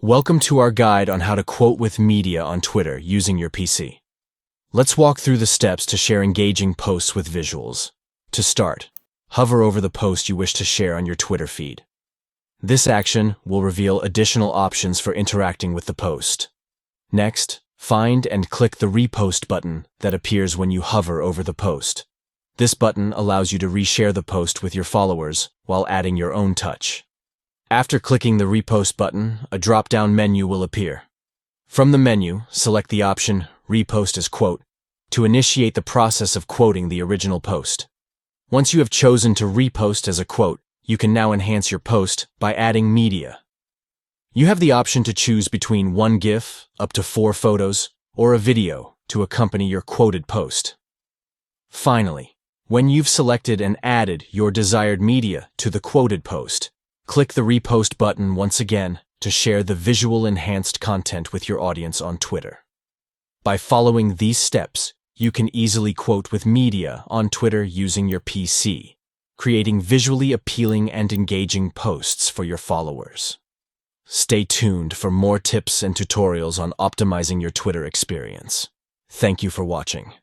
Welcome to our guide on how to quote with media on Twitter using your PC. Let's walk through the steps to share engaging posts with visuals. To start, hover over the post you wish to share on your Twitter feed. This action will reveal additional options for interacting with the post. Next, find and click the Repost button that appears when you hover over the post. This button allows you to reshare the post with your followers while adding your own touch. After clicking the Repost button, a drop-down menu will appear. From the menu, select the option Repost as Quote to initiate the process of quoting the original post. Once you have chosen to repost as a quote, you can now enhance your post by adding media. You have the option to choose between one GIF, up to 4 photos, or a video to accompany your quoted post. Finally, when you've selected and added your desired media to the quoted post, click the Repost button once again to share the visual enhanced content with your audience on Twitter. By following these steps, you can easily quote with media on Twitter using your PC, creating visually appealing and engaging posts for your followers. Stay tuned for more tips and tutorials on optimizing your Twitter experience. Thank you for watching.